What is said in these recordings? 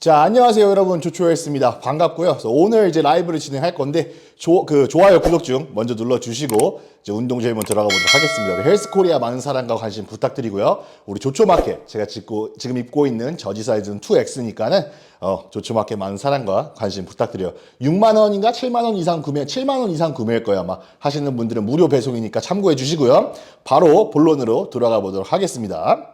자, 안녕하세요 여러분, 조초였습니다. 반갑고요. 그래서 오늘 이제 라이브를 진행할 건데 좋아요, 구독 중 먼저 눌러주시고 이제 운동 제일 먼저 들어가 보도록 하겠습니다. 우리 헬스코리아 많은 사랑과 관심 부탁드리고요. 우리 조초마켓 제가 지금 입고 있는 저지 사이즈는 2X니까는 조초마켓 많은 사랑과 관심 부탁드려요. 6만 원인가 7만 원 이상 구매, 7만 원 이상 구매일 거예요 아마. 하시는 분들은 무료 배송이니까 참고해 주시고요. 바로 본론으로 들어가 보도록 하겠습니다.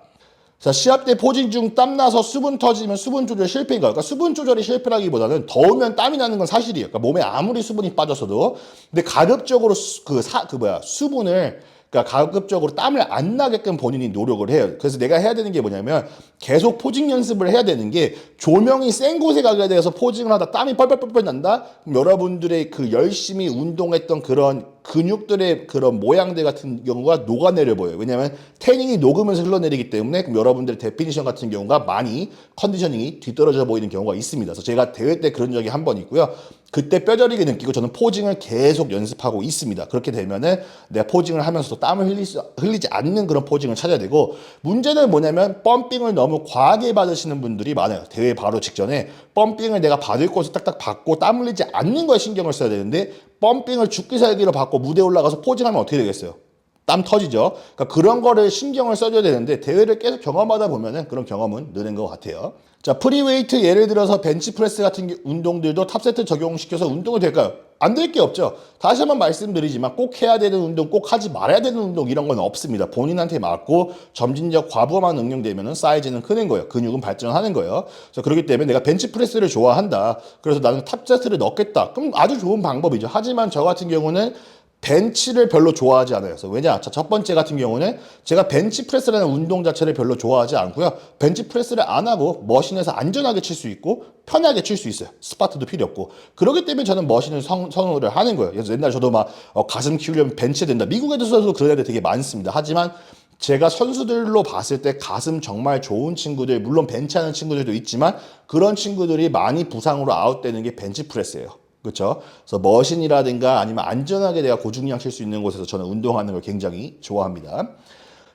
자, 시합 때 포징 중 땀나서 수분 터지면 수분 조절 실패인가요? 그러니까 수분 조절이 실패라기보다는 더우면 땀이 나는 건 사실이에요. 그러니까 몸에 아무리 수분이 빠졌어도. 근데 가급적으로 수분을, 그러니까 가급적으로 땀을 안 나게끔 본인이 노력을 해요. 그래서 내가 해야 되는 게 뭐냐면 계속 포징 연습을 해야 되는 게, 조명이 센 곳에 가게 돼서 포징을 하다 땀이 뻘뻘뻘 난다? 그럼 여러분들의 그 열심히 운동했던 그런 근육들의 그런 모양들 같은 경우가 녹아내려 보여요. 왜냐하면 태닝이 녹으면서 흘러내리기 때문에. 그럼 여러분들의 데피니션 같은 경우가 많이 컨디셔닝이 뒤떨어져 보이는 경우가 있습니다. 그래서 제가 대회 때 그런 적이 한 번 있고요. 그때 뼈저리게 느끼고 저는 포징을 계속 연습하고 있습니다. 그렇게 되면은 내가 포징을 하면서도 땀을 흘리지 않는 그런 포징을 찾아야 되고, 문제는 뭐냐면 펌핑을 너무 과하게 받으시는 분들이 많아요. 대회 바로 직전에 펌핑을 내가 받을 곳을 딱딱 받고 땀 흘리지 않는 거에 신경을 써야 되는데, 펌핑을 죽기 살기로 받고 무대에 올라가서 포징하면 어떻게 되겠어요? 땀 터지죠. 그러니까 그런 거를 신경을 써줘야 되는데, 대회를 계속 경험하다 보면은 그런 경험은 느는 것 같아요. 자, 프리웨이트 예를 들어서 벤치프레스 같은 운동들도 탑세트 적용시켜서 운동이 될까요? 안 될 게 없죠. 다시 한번 말씀드리지만 꼭 해야 되는 운동, 꼭 하지 말아야 되는 운동 이런 건 없습니다. 본인한테 맞고 점진적 과부하만 응용되면 사이즈는 크는 거예요. 근육은 발전하는 거예요. 그래서 그렇기 때문에 내가 벤치프레스를 좋아한다, 그래서 나는 탑세트를 넣겠다, 그럼 아주 좋은 방법이죠. 하지만 저 같은 경우는 벤치를 별로 좋아하지 않아요. 그래서 왜냐? 자, 첫 번째 같은 경우는 제가 벤치프레스라는 운동 자체를 별로 좋아하지 않고요. 벤치프레스를 안 하고 머신에서 안전하게 칠 수 있고 편하게 칠 수 있어요. 스파트도 필요 없고. 그렇기 때문에 저는 머신을 선호를 하는 거예요. 그래서 옛날에 저도 막 가슴 키우려면 벤치 된다, 미국에서도 그런 애들 되게 많습니다. 하지만 제가 선수들로 봤을 때 가슴 정말 좋은 친구들, 물론 벤치하는 친구들도 있지만 그런 친구들이 많이 부상으로 아웃되는 게 벤치프레스예요. 그렇죠? 그래서 머신이라든가 아니면 안전하게 내가 고중량 칠 수 있는 곳에서 저는 운동하는 걸 굉장히 좋아합니다.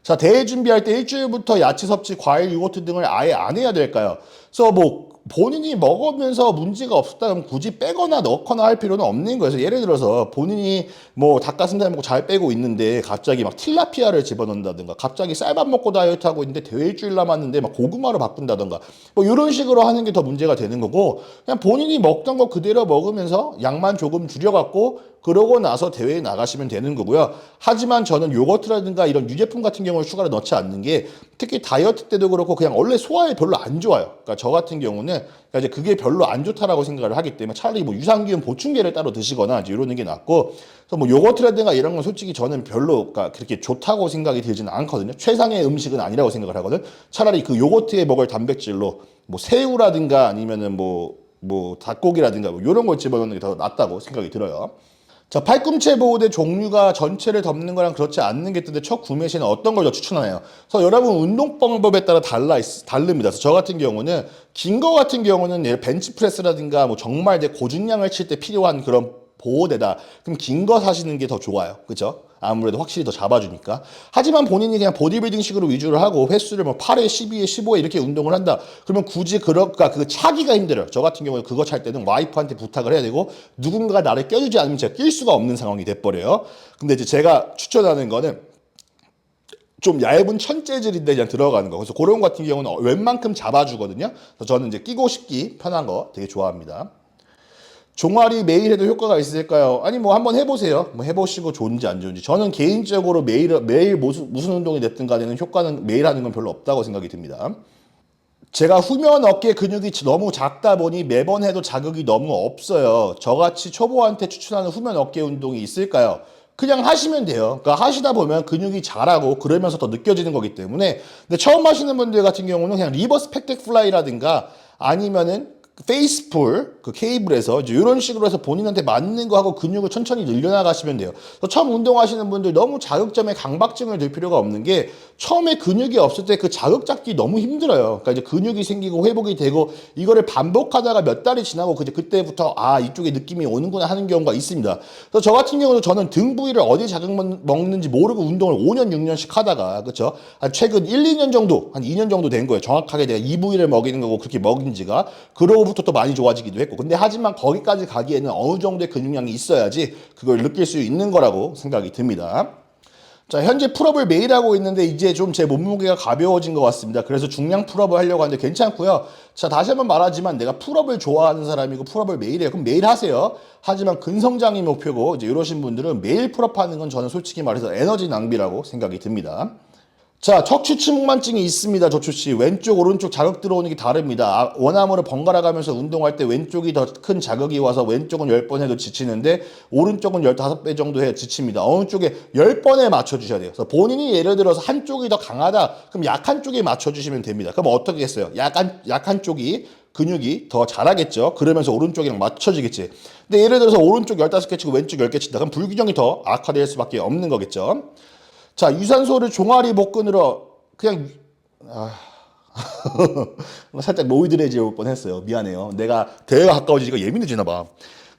자, 대회 준비할 때 일주일부터 야채 섭취, 과일, 요거트 등을 아예 안 해야 될까요? 그래서 뭐 본인이 먹으면서 문제가 없었다 그러면 굳이 빼거나 넣거나 할 필요는 없는 거예요. 그래서 예를 들어서 본인이 뭐 닭가슴살 먹고 잘 빼고 있는데 갑자기 막 틸라피아를 집어넣는다든가, 갑자기 쌀밥 먹고 다이어트 하고 있는데 대회 일주일 남았는데 막 고구마로 바꾼다든가, 뭐 이런 식으로 하는 게 더 문제가 되는 거고, 그냥 본인이 먹던 거 그대로 먹으면서 양만 조금 줄여갖고 그러고 나서 대회에 나가시면 되는 거고요. 하지만 저는 요거트라든가 이런 유제품 같은 경우를 추가로 넣지 않는 게, 특히 다이어트 때도 그렇고 그냥 원래 소화에 별로 안 좋아요. 그러니까 저 같은 경우는 그러니까 이제 그게 별로 안 좋다라고 생각을 하기 때문에 차라리 뭐 유산균 보충제를 따로 드시거나 이제 이러는 게 낫고, 그래서 뭐 요거트라든가 이런 건 솔직히 저는 별로 그러니까 그렇게 좋다고 생각이 들지는 않거든요. 최상의 음식은 아니라고 생각을 하거든. 차라리 그 요거트에 먹을 단백질로 뭐 새우라든가 아니면은 뭐 닭고기라든가 뭐 이런 걸 집어넣는 게 더 낫다고 생각이 들어요. 자, 팔꿈치 보호대 종류가 전체를 덮는 거랑 그렇지 않는 게 있던데 첫 구매 시에는 어떤 걸 더 추천하나요? 그래서 여러분 운동 방법에 따라 다릅니다. 그래서 저 같은 경우는 긴 거 같은 경우는 벤치프레스라든가 뭐 정말 내 고중량을 칠 때 필요한 그런 보호대다, 그럼 긴 거 사시는 게 더 좋아요. 그죠? 아무래도 확실히 더 잡아주니까. 하지만 본인이 그냥 보디빌딩식으로 위주로 하고 횟수를 뭐 8회, 12회, 15회 이렇게 운동을 한다, 그러면 굳이 그럴까, 그거 차기가 힘들어요. 저 같은 경우는 그거 찰 때는 와이프한테 부탁을 해야 되고, 누군가가 나를 껴주지 않으면 제가 낄 수가 없는 상황이 돼버려요. 근데 이제 제가 추천하는 거는 좀 얇은 천재질인데 그냥 들어가는 거. 그래서 그런 거 같은 경우는 웬만큼 잡아주거든요. 그래서 저는 이제 끼고 싶기 편한 거 되게 좋아합니다. 종아리 매일 해도 효과가 있을까요? 아니 뭐 한번 해보세요. 뭐 해보시고 좋은지 안 좋은지. 저는 개인적으로 매일 무슨 운동이 됐든 간에는 효과는 매일 하는 건 별로 없다고 생각이 듭니다. 제가 후면 어깨 근육이 너무 작다 보니 매번 해도 자극이 너무 없어요. 저같이 초보한테 추천하는 후면 어깨 운동이 있을까요? 그냥 하시면 돼요. 그러니까 하시다 보면 근육이 자라고 그러면서 더 느껴지는 거기 때문에. 근데 처음 하시는 분들 같은 경우는 그냥 리버스 팩덱 플라이라든가 아니면은 페이스풀 그 케이블에서 이제 이런 식으로 해서 본인한테 맞는 거 하고 근육을 천천히 늘려나가시면 돼요. 그래서 처음 운동하시는 분들 너무 자극점에 강박증을 들 필요가 없는 게 처음에 근육이 없을 때 그 자극 잡기 너무 힘들어요. 그러니까 이제 근육이 생기고 회복이 되고 이거를 반복하다가 몇 달이 지나고 그때부터 아 이쪽에 느낌이 오는구나 하는 경우가 있습니다. 그래서 저 같은 경우도 저는 등 부위를 어디 자극 먹는지 모르고 운동을 5년 6년씩 하다가 그렇죠. 한 최근 1, 2년 정도 한 2년 정도 된 거예요. 정확하게 내가 이 부위를 먹이는 거고 그렇게 먹인 지가 그러고부터 또 많이 좋아지기도 했고 근데 하지만 거기까지 가기에는 어느 정도의 근육량이 있어야지 그걸 느낄 수 있는 거라고 생각이 듭니다. 자, 현재 풀업을 매일 하고 있는데 이제 좀 제 몸무게가 가벼워진 것 같습니다. 그래서 중량 풀업을 하려고 하는데 괜찮고요. 자, 다시 한번 말하지만 내가 풀업을 좋아하는 사람이고 풀업을 매일 해요. 그럼 매일 하세요. 하지만 근성장이 목표고 이제 이러신 분들은 매일 풀업하는 건 저는 솔직히 말해서 에너지 낭비라고 생각이 듭니다. 자, 척추측만증이 있습니다. 조추씨. 왼쪽, 오른쪽 자극 들어오는 게 다릅니다. 원암으로 번갈아 가면서 운동할 때 왼쪽이 더 큰 자극이 와서 왼쪽은 10번 해도 지치는데 오른쪽은 15배 정도 해야 지칩니다. 어느 쪽에 10번에 맞춰주셔야 돼요. 그래서 본인이 예를 들어서 한쪽이 더 강하다. 그럼 약한 쪽에 맞춰주시면 됩니다. 그럼 어떻게 했어요? 약한 쪽이 근육이 더 잘하겠죠. 그러면서 오른쪽이랑 맞춰지겠지. 근데 예를 들어서 오른쪽 15개 치고 왼쪽 10개 친다. 그럼 불균형이 더 악화될 수밖에 없는 거겠죠. 자, 유산소를 종아리 복근으로 그냥 살짝 노이드레지 올 뻔했어요. 미안해요. 내가 대회가 가까워지니까 예민해지나 봐.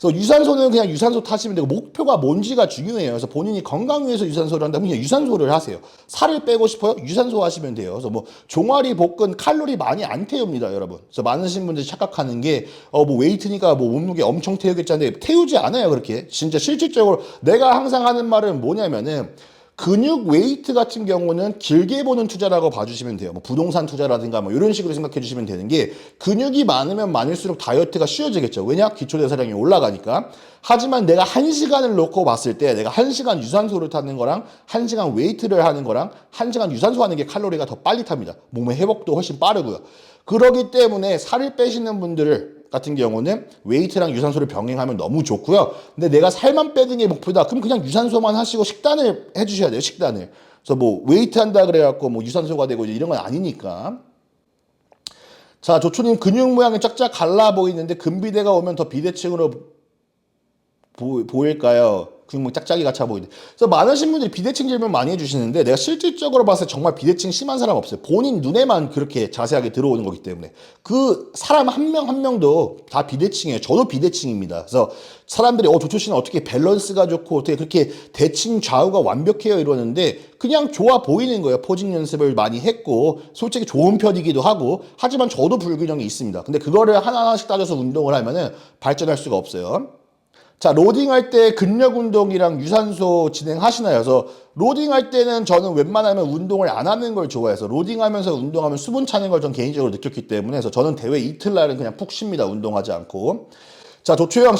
그래서 유산소는 그냥 유산소 타시면 되고 목표가 뭔지가 중요해요. 그래서 본인이 건강 위해서 유산소를 한다면 그냥 유산소를 하세요. 살을 빼고 싶어요? 유산소 하시면 돼요. 그래서 뭐 종아리 복근 칼로리 많이 안 태웁니다, 여러분. 그래서 많으신 분들이 착각하는 게 뭐 웨이트니까 뭐 몸무게 엄청 태우겠다는데 태우지 않아요, 그렇게. 진짜 실질적으로 내가 항상 하는 말은 뭐냐면은 근육 웨이트 같은 경우는 길게 보는 투자라고 봐주시면 돼요. 뭐 부동산 투자라든가 뭐 이런 식으로 생각해 주시면 되는 게 근육이 많으면 많을수록 다이어트가 쉬워지겠죠. 왜냐? 기초대사량이 올라가니까. 하지만 내가 1시간을 놓고 봤을 때 내가 1시간 유산소를 타는 거랑 1시간 웨이트를 하는 거랑 1시간 유산소 하는 게 칼로리가 더 빨리 탑니다. 몸의 회복도 훨씬 빠르고요. 그러기 때문에 살을 빼시는 분들 같은 경우는 웨이트랑 유산소를 병행하면 너무 좋고요. 근데 내가 살만 빼는 게 목표다. 그럼 그냥 유산소만 하시고 식단을 해주셔야 돼요. 식단을. 그래서 뭐 웨이트 한다 그래갖고 뭐 유산소가 되고 이런 건 아니니까. 자, 조초님 근육 모양이 쫙쫙 갈라 보이는데 근비대가 오면 더 비대칭으로 보일까요? 근육 짝짝이 같아 보이는데. 그래서 많으신 분들이 비대칭 질문 많이 해주시는데 내가 실질적으로 봤을 때 정말 비대칭 심한 사람 없어요. 본인 눈에만 그렇게 자세하게 들어오는 거기 때문에. 그 사람 한 명 한 명도 다 비대칭이에요. 저도 비대칭입니다. 그래서 사람들이 조초 씨는 어떻게 밸런스가 좋고 어떻게 그렇게 대칭 좌우가 완벽해요 이러는데 그냥 좋아 보이는 거예요. 포징 연습을 많이 했고 솔직히 좋은 편이기도 하고 하지만 저도 불균형이 있습니다. 근데 그거를 하나하나씩 따져서 운동을 하면은 발전할 수가 없어요. 자, 로딩할 때 근력 운동이랑 유산소 진행하시나요? 그래서 로딩할 때는 저는 웬만하면 운동을 안 하는 걸 좋아해서 로딩하면서 운동하면 수분 차는 걸 전 개인적으로 느꼈기 때문에 그래서 저는 대회 이틀날은 그냥 푹 쉽니다. 운동하지 않고. 자, 조초영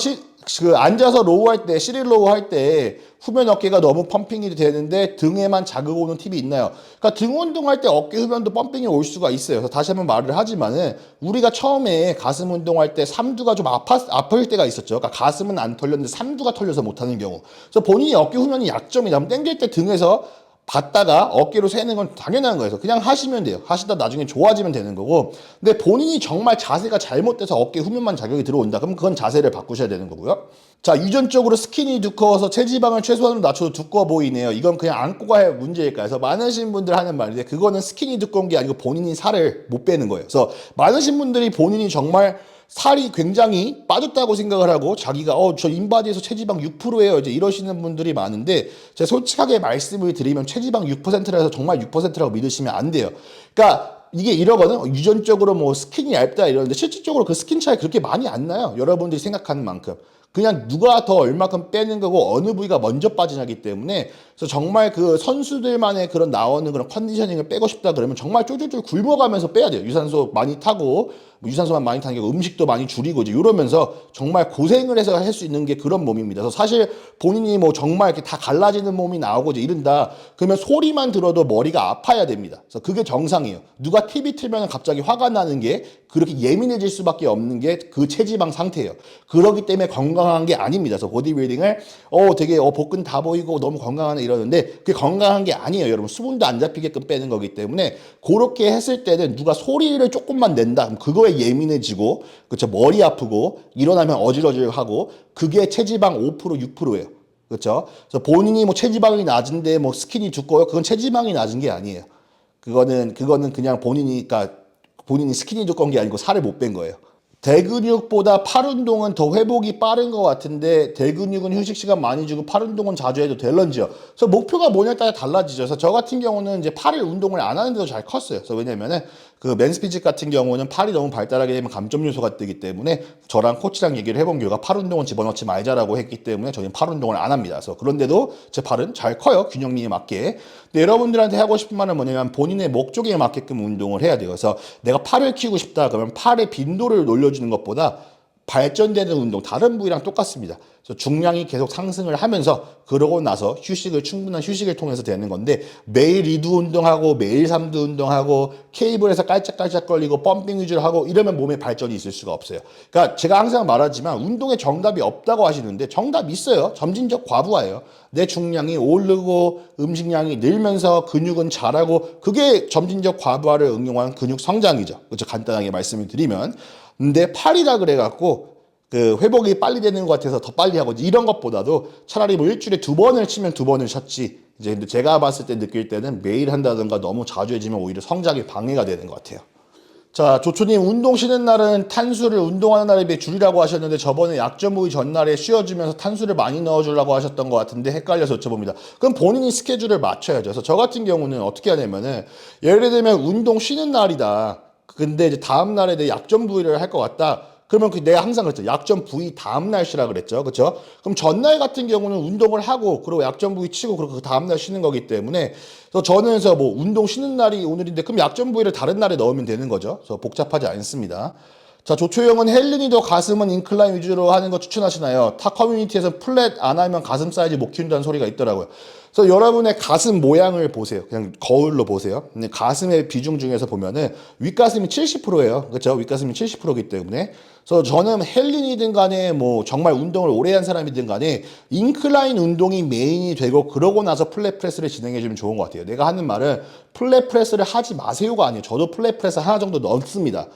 앉아서 로우 할 때, 시릴 로우 할 때 후면 어깨가 너무 펌핑이 되는데 등에만 자극 오는 팁이 있나요? 그러니까 등 운동할 때 어깨 후면도 펌핑이 올 수가 있어요. 그래서 다시 한번 말을 하지만은 우리가 처음에 가슴 운동할 때 삼두가 좀 아플 때가 있었죠. 그러니까 가슴은 안 털렸는데 삼두가 털려서 못하는 경우. 그래서 본인이 어깨 후면이 약점이다. 그럼 당길 때 등에서 받다가 어깨로 세는 건 당연한 거예요. 그냥 하시면 돼요. 하시다 나중에 좋아지면 되는 거고. 근데 본인이 정말 자세가 잘못돼서 어깨 후면만 자극이 들어온다. 그럼 그건 자세를 바꾸셔야 되는 거고요. 자, 유전적으로 스킨이 두꺼워서 체지방을 최소한으로 낮춰도 두꺼워 보이네요. 이건 그냥 안고 가야 문제일까요? 그래서 많으신 분들 하는 말인데 그거는 스킨이 두꺼운 게 아니고 본인이 살을 못 빼는 거예요. 그래서 많으신 분들이 본인이 정말 살이 굉장히 빠졌다고 생각을 하고 자기가 저 인바디에서 체지방 6%예요 이제 이러시는 분들이 많은데 제가 솔직하게 말씀을 드리면 체지방 6%라 해서 정말 6%라고 믿으시면 안 돼요. 그러니까 이게 이러거든. 유전적으로 뭐 스킨이 얇다 이러는데 실질적으로 그 스킨 차이 그렇게 많이 안 나요. 여러분들이 생각하는 만큼. 그냥 누가 더 얼마큼 빼는 거고 어느 부위가 먼저 빠지냐기 때문에 그래서 정말 그 선수들만의 그런 나오는 그런 컨디셔닝을 빼고 싶다 그러면 정말 쫄쫄쫄 굶어가면서 빼야 돼요. 유산소 많이 타고 뭐 유산소만 많이 타는 게 음식도 많이 줄이고 이제 이러면서 정말 고생을 해서 할 수 있는 게 그런 몸입니다. 그래서 사실 본인이 뭐 정말 이렇게 다 갈라지는 몸이 나오고 이제 이런다 그러면 소리만 들어도 머리가 아파야 됩니다. 그래서 그게 정상이에요. 누가 TV 틀면 갑자기 화가 나는 게 그렇게 예민해질 수밖에 없는 게 그 체지방 상태예요. 그렇기 때문에 건강한 게 아닙니다. 그래서 보디빌딩을 되게 복근 다 보이고 너무 건강하네 이러는데 그게 건강한 게 아니에요. 여러분 수분도 안 잡히게끔 빼는 거기 때문에 그렇게 했을 때는 누가 소리를 조금만 낸다 그럼 그거에 피로에 예민해지고, 그렇죠? 머리 아프고, 일어나면 어질어질하고, 그게 체지방 5%, 6%예요. 그렇죠? 그래서 본인이 뭐 체지방이 낮은데 뭐 스킨이 두꺼워요. 그건 체지방이 낮은 게 아니에요. 그거는 그냥 그러니까 본인이 스킨이 두꺼운 게 아니고 살을 못 뺀 거예요. 대근육보다 팔 운동은 더 회복이 빠른 것 같은데 대근육은 휴식 시간 많이 주고 팔 운동은 자주 해도 될런지요. 그래서 목표가 뭐냐에 따라 달라지죠. 그래서 저 같은 경우는 이제 팔을 운동을 안 하는데도 잘 컸어요. 그래서 왜냐면은 그 맨스피직 같은 경우는 팔이 너무 발달하게 되면 감점 요소가 뜨기 때문에 저랑 코치랑 얘기를 해본 결과 팔 운동은 집어넣지 말자라고 했기 때문에 저희는 팔 운동을 안 합니다. 그래서 그런데도 제 팔은 잘 커요. 균형미에 맞게. 근데 여러분들한테 하고 싶은 말은 뭐냐면 본인의 목적에 맞게끔 운동을 해야 돼요. 그래서 내가 팔을 키우고 싶다 그러면 팔의 빈도를 올려주는 것보다 발전되는 운동 다른 부위랑 똑같습니다. 그래서 중량이 계속 상승을 하면서 그러고 나서 충분한 휴식을 통해서 되는 건데 매일 2두 운동하고 매일 3두 운동하고 케이블에서 깔짝깔짝거리고 펌핑 위주로 하고 이러면 몸에 발전이 있을 수가 없어요. 그러니까 제가 항상 말하지만 운동에 정답이 없다고 하시는데 정답이 있어요. 점진적 과부하예요. 내 중량이 오르고 음식량이 늘면서 근육은 자라고 그게 점진적 과부하를 응용한 근육 성장이죠. 그렇죠? 간단하게 말씀을 드리면. 근데 팔이라 그래갖고 그 회복이 빨리 되는 것 같아서 더 빨리 하고 이런 것보다도 차라리 뭐 일주일에 2번을 치면 2번을 쳤지. 이제 근데 제가 봤을 때 느낄 때는 매일 한다든가 너무 자주 해지면 오히려 성장에 방해가 되는 것 같아요. 자, 조초님 운동 쉬는 날은 탄수를 운동하는 날에 비해 줄이라고 하셨는데 저번에 약점 부위 전날에 쉬어주면서 탄수를 많이 넣어주려고 하셨던 것 같은데 헷갈려서 여쭤봅니다. 그럼 본인이 스케줄을 맞춰야죠. 그래서 저 같은 경우는 어떻게 하냐면은 예를 들면 운동 쉬는 날이다. 근데 이제 다음 날에 내 약점 부위를 할 것 같다. 그러면 내가 항상 그랬죠. 약점 부위 다음 날 쉬라 그랬죠. 그렇죠? 그럼 전날 같은 경우는 운동을 하고 그리고 약점 부위 치고 그리고 그 다음 날 쉬는 거기 때문에 그래서 저는 그래서 뭐 운동 쉬는 날이 오늘인데 그럼 약점 부위를 다른 날에 넣으면 되는 거죠. 그래서 복잡하지 않습니다. 자, 조초영은 헬린이도 가슴은 인클라인 위주로 하는 거 추천하시나요? 타 커뮤니티에서 플랫 안 하면 가슴 사이즈 못 키운다는 소리가 있더라고요. 그래서 여러분의 가슴 모양을 보세요. 그냥 거울로 보세요. 근데 가슴의 비중 중에서 보면은 윗가슴이 70%예요. 그렇죠? 윗가슴이 70%이기 때문에. 그래서 저는 헬린이든 간에 뭐 정말 운동을 오래 한 사람이든 간에 인클라인 운동이 메인이 되고 그러고 나서 플랫 프레스를 진행해 주면 좋은 것 같아요. 내가 하는 말은 플랫 프레스를 하지 마세요가 아니에요. 저도 플랫 프레스 하나 정도 넣습니다.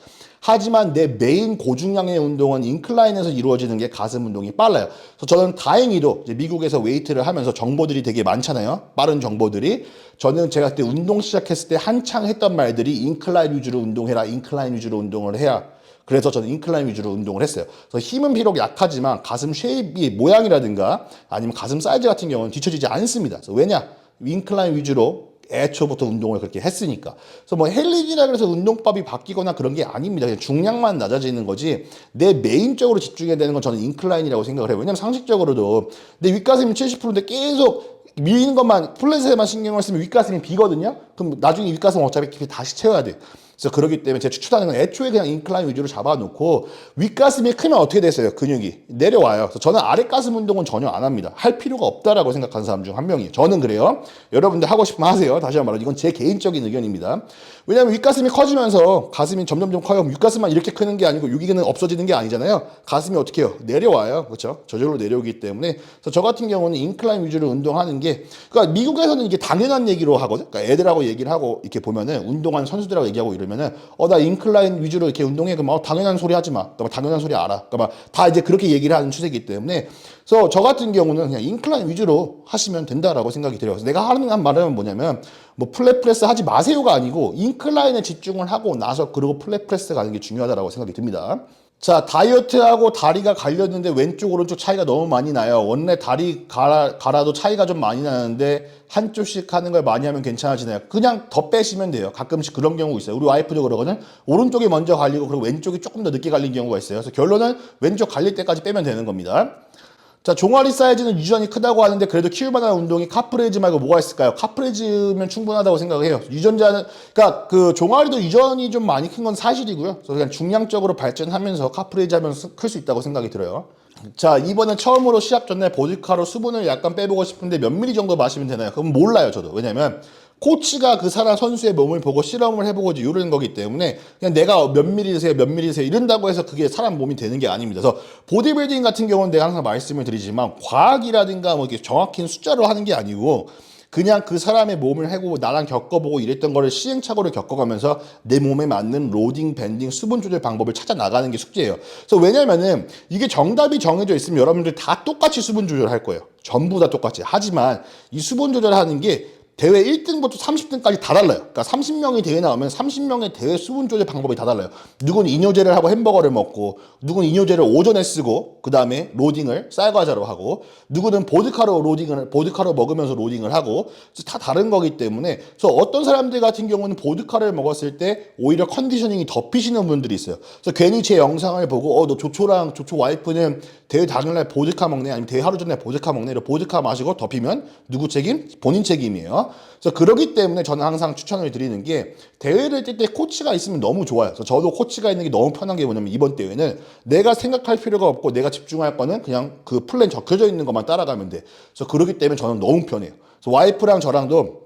하지만 내 메인 고중량의 운동은 인클라인에서 이루어지는 게 가슴 운동이 빨라요. 그래서 저는 다행히도 이제 미국에서 웨이트를 하면서 정보들이 되게 많잖아요. 빠른 정보들이. 저는 제가 그때 운동 시작했을 때 한창 했던 말들이 인클라인 위주로 운동해라. 인클라인 위주로 운동을 해야. 그래서 저는 인클라인 위주로 운동을 했어요. 그래서 힘은 비록 약하지만 가슴 쉐입이 모양이라든가 아니면 가슴 사이즈 같은 경우는 뒤처지지 않습니다. 그래서 왜냐? 인클라인 위주로 애초부터 운동을 그렇게 했으니까. 그래서 뭐 헬린이라 그래서 운동법이 바뀌거나 그런 게 아닙니다. 그냥 중량만 낮아지는 거지 내 메인적으로 집중해야 되는 건 저는 인클라인이라고 생각을 해요. 왜냐면 상식적으로도 내 윗가슴이 70%인데 계속 밀리는 것만 플랫에만 신경을 쓰면 윗가슴이 비거든요. 그럼 나중에 윗가슴 어차피 다시 채워야 돼. 그래서 그렇기 때문에 제가 추천하는 건 애초에 그냥 인클라인 위주로 잡아놓고 윗가슴이 크면 어떻게 됐어요? 근육이 내려와요. 그래서 저는 아랫가슴 운동은 전혀 안 합니다. 할 필요가 없다라고 생각하는 사람 중 한 명이에요. 저는 그래요. 여러분들 하고 싶으면 하세요. 다시 한번 말하면 이건 제 개인적인 의견입니다. 왜냐하면 윗가슴이 커지면서 가슴이 점점점 커요. 윗가슴만 이렇게 크는 게 아니고 여기는 없어지는 게 아니잖아요. 가슴이 어떻게 해요? 내려와요. 그렇죠? 저절로 내려오기 때문에 그래서 저 같은 경우는 인클라인 위주로 운동하는 게 그러니까 미국에서는 이게 당연한 얘기로 하거든. 그러니까 애들하고 얘기를 하고 이렇게 보면은 운동하는 선수들하고 얘기하고 이러면은 나 인클라인 위주로 이렇게 운동해 그럼 당연한 소리 하지 마. 그러니까 당연한 소리 알아. 그러니까 다 이제 그렇게 얘기를 하는 추세이기 때문에 그래서 저 같은 경우는 그냥 인클라인 위주로 하시면 된다라고 생각이 들어요. 그래서 내가 하는 말은 뭐냐면 뭐 플랫 프레스 하지 마세요가 아니고 인클라인에 집중을 하고 나서 그리고 플랫 프레스 가는 게 중요하다라고 생각이 듭니다. 자, 다이어트하고 다리가 갈렸는데 왼쪽 오른쪽 차이가 너무 많이 나요. 원래 다리 갈아도 차이가 좀 많이 나는데 한쪽씩 하는 걸 많이 하면 괜찮아지나요? 그냥 더 빼시면 돼요. 가끔씩 그런 경우 있어요. 우리 와이프도 그러거든. 오른쪽이 먼저 갈리고 그리고 왼쪽이 조금 더 늦게 갈린 경우가 있어요. 그래서 결론은 왼쪽 갈릴 때까지 빼면 되는 겁니다. 자, 종아리 사이즈는 유전이 크다고 하는데 그래도 키울만한 운동이 카프레이즈 말고 뭐가 있을까요? 카프레이즈면 충분하다고 생각을 해요. 유전자는 그러니까 그 종아리도 유전이 좀 많이 큰 건 사실이고요. 그래서 그냥 중량적으로 발전하면서 카프레이즈 하면 클 수 있다고 생각이 들어요. 자, 이번에 처음으로 시합 전날 보드카로 수분을 약간 빼보고 싶은데 몇 미리 정도 마시면 되나요? 그럼 몰라요, 저도. 왜냐면 코치가 그 사람 선수의 몸을 보고 실험을 해보고 이러는 거기 때문에 그냥 내가 몇 미리 드세요, 몇 미리 드세요 이런다고 해서 그게 사람 몸이 되는 게 아닙니다. 그래서 보디빌딩 같은 경우는 내가 항상 말씀을 드리지만 과학이라든가 뭐 이렇게 정확한 숫자로 하는 게 아니고 그냥 그 사람의 몸을 해고 나랑 겪어보고 이랬던 거를 시행착오를 겪어가면서 내 몸에 맞는 로딩, 밴딩, 수분 조절 방법을 찾아 나가는 게 숙제예요. 그래서 왜냐면은 이게 정답이 정해져 있으면 여러분들 다 똑같이 수분 조절할 거예요. 전부 다 똑같이. 하지만 이 수분 조절하는 게 대회 1등부터 30등까지 다 달라요. 그러니까 30명이 대회 나오면 30명의 대회 수분 조절 방법이 다 달라요. 누군 이뇨제를 하고 햄버거를 먹고, 누군 이뇨제를 오전에 쓰고, 그 다음에 로딩을 쌀과자로 하고, 누구는 보드카로 먹으면서 로딩을 하고, 다 다른 거기 때문에, 그래서 어떤 사람들 같은 경우는 보드카를 먹었을 때 오히려 컨디셔닝이 더 피시는 분들이 있어요. 그래서 괜히 제 영상을 보고, 너 조초 와이프는 대회 당일날 보드카 먹네, 아니면 대회 하루 전에 보드카 먹네, 이러고 보드카 마시고 덮이면 누구 책임? 본인 책임이에요. 그래서 그러기 때문에 저는 항상 추천을 드리는 게 대회를 뛸 때 코치가 있으면 너무 좋아요. 그래서 저도 코치가 있는 게 너무 편한 게 뭐냐면 이번 대회는 내가 생각할 필요가 없고 내가 집중할 거는 그냥 그 플랜 적혀져 있는 것만 따라가면 돼. 그래서 그러기 때문에 저는 너무 편해요. 그래서 와이프랑 저랑도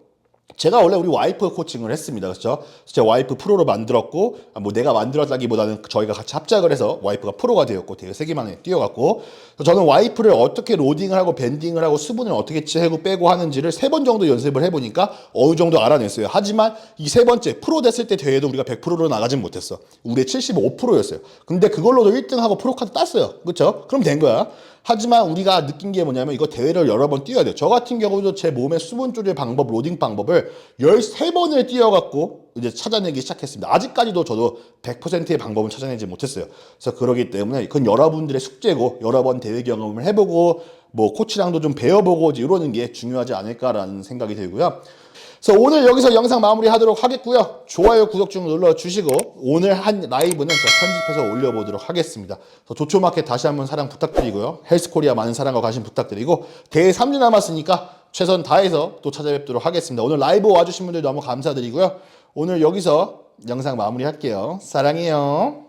제가 원래 우리 와이프 코칭을 했습니다. 그렇죠? 제 와이프 프로로 만들었고, 뭐 내가 만들었다기보다는 저희가 같이 합작을 해서 와이프가 프로가 되었고, 대회 3개 만에 뛰어갔고, 저는 와이프를 어떻게 로딩을 하고 밴딩을 하고 수분을 어떻게 채고 빼고 하는지를 3번 정도 연습을 해보니까 어느 정도 알아냈어요. 하지만 이 3번째 프로 됐을 때 대회도 우리가 100%로 나가진 못했어. 우리의 75%였어요. 근데 그걸로도 1등하고 프로카드 땄어요. 그렇죠? 그럼 된 거야. 하지만 우리가 느낀 게 뭐냐면 이거 대회를 여러 번 뛰어야 돼요. 저 같은 경우도 제 몸의 수분 조절 방법, 로딩 방법을 13번을 뛰어갖고 이제 찾아내기 시작했습니다. 아직까지도 저도 100%의 방법은 찾아내지 못했어요. 그래서 그러기 때문에 그건 여러분들의 숙제고 여러 번 대회 경험을 해보고 뭐 코치랑도 좀 배워보고 이러는 게 중요하지 않을까라는 생각이 들고요. 그래서 오늘 여기서 영상 마무리하도록 하겠고요. 좋아요, 구독 좀 눌러주시고 오늘 한 라이브는 제가 편집해서 올려보도록 하겠습니다. 조초마켓 다시 한번 사랑 부탁드리고요. 헬스코리아 많은 사랑과 관심 부탁드리고 대회 3주 남았으니까 최선 다해서 또 찾아뵙도록 하겠습니다. 오늘 라이브 와주신 분들 너무 감사드리고요. 오늘 여기서 영상 마무리할게요. 사랑해요.